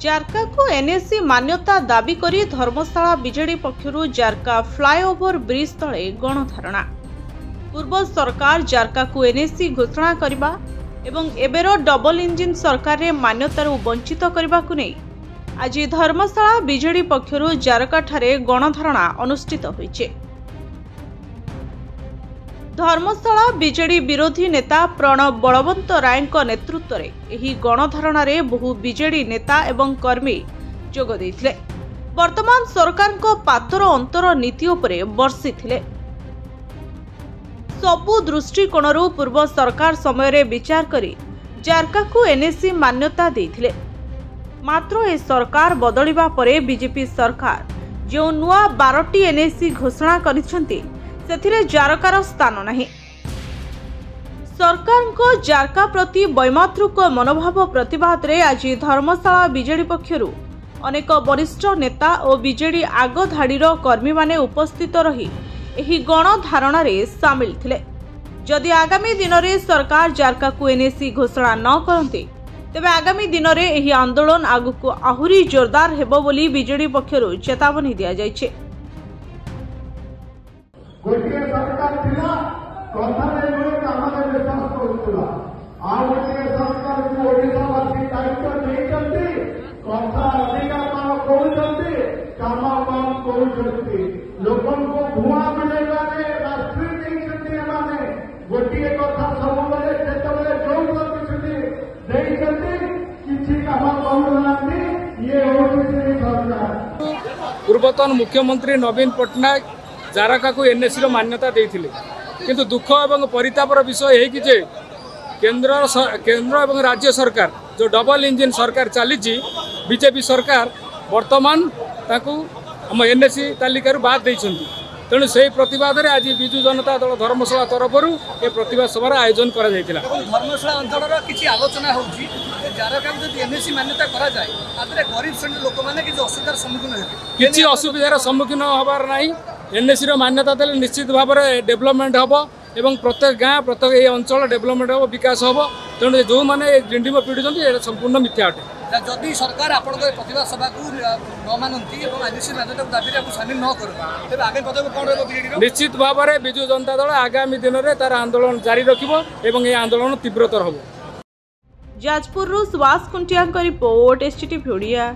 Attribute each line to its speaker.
Speaker 1: जारका को एनएसी मान्यता दाबी करी धर्मशाला बीजेडी पक्षरु जारका फ्लाईओवर ब्रिज तले गणधारणा। पूर्व सरकार जारका को एनएसी घोषणा करबा एवं एबेरो डबल इंजिन सरकार रे मान्यतारु वंचित करबा को नै आज धर्मशाला बीजेडी पक्षरु जारका ठारे गणधारणा अनुष्ठित होइछे। धर्मशाला बीजेडी विरोधी नेता प्रणव बलवंत राय नेतृत्व में एही गणधारणा रे बहु बीजेडी नेता एवं कर्मी जोग देइथिले। वर्तमान सरकार को पातर अंतर नीति उपरे बर्षिथिले। सबु दृष्टिकोणरू पूर्व सरकार समय रे विचार करी जारका को एनएसी मान्यता देइथिले। मात्र ए सरकार बदलिबा परे बीजेपी सरकार जो नुआ 12टी एनएसी घोषणा करिसेंती सेथिरे जारकार स्थान नहीं। सरकार को जारका प्रति वैमातृक मनोभाव प्रतिवाद रे आज धर्मशाला बीजेडी पक्षरु अनेक वरिष्ठ नेता और बीजेडी आग धाड़ीर कर्मी माने उपस्थित रही एही गणधारणा रे सामिल थिले। जदि आगामी दिन रे सरकार जारका को एनएसी घोषणा न करते तेबे आगामी दिन रे एही आंदोलन आगुक आहुरी जोरदार हेबो बोली बीजेडी पक्षरु चेतावनी दिया जायछे।
Speaker 2: गोटे सरकार थिला कथारे लोक कामरे विश्वास करूला आ गोटे सरकार को ओडिसावासी दायित्व देइछन्ती कथा अधिकार मान करूछन्ती काम करूछन्ती लोकन को भुआ मिलेगा रे राष्ट्रीय देइछन्ती माने गोटे कथा सबले जेतबले जो प्रतिश्रुति देइछन्ती किछि काम करूनांती ये ओडिसा सरकार।
Speaker 3: पूर्वतन मुख्यमंत्री नवीन पटनायक जारका को एनएसी मान्यता देइथिले, किंतु दुख एवं परितापर विषय है कि केंद्र एवं राज्य सरकार जो डबल इंजिन सरकार चली बीजेपी सरकार वर्तमान ताकू हम एनएसी तालिकार बाद देइछन्ती। तेणु से प्रतिवाद में आज विजु जनता दल धर्मशाला तरफ ये प्रतिवाद सभार आयोजन करा जायतिला।
Speaker 4: धर्मशाला अंचल किसी आलोचना होउची जारका जदि एनएसी मान्यता करा जाय आदरे गरीब श्रेणी लोक माने कि असुविधार सम्मुखीन हेबे
Speaker 3: किछि असुविधार सम्मुखीन होबार नाही। एनएसी मान्यता देले निश्चित भाव में डेवलपमेंट हम एवं प्रत्येक गाँ प्रत्येक ये अंचल डेवलपमेंट हम विकास हम। तेणु जो मैंने डिंडिम पीड़ुंट संपूर्ण मिथ्या अटे।
Speaker 4: जदि सरकार आपण प्रतिवाद सभा को न मानती और एनएसी मान्यता दाबी रे सामिल न करे तेबे आगे पदक कोन रहबो बीजेडी
Speaker 3: निश्चित भाव में विजु जनता दल आगामी दिन में तार आंदोलन जारी रखिबो एवं ये आंदोलन तीव्रतर हम।
Speaker 1: जाजपुर सुभाष खुंटिया रिपोर्ट एसटीटीवी ओडिया।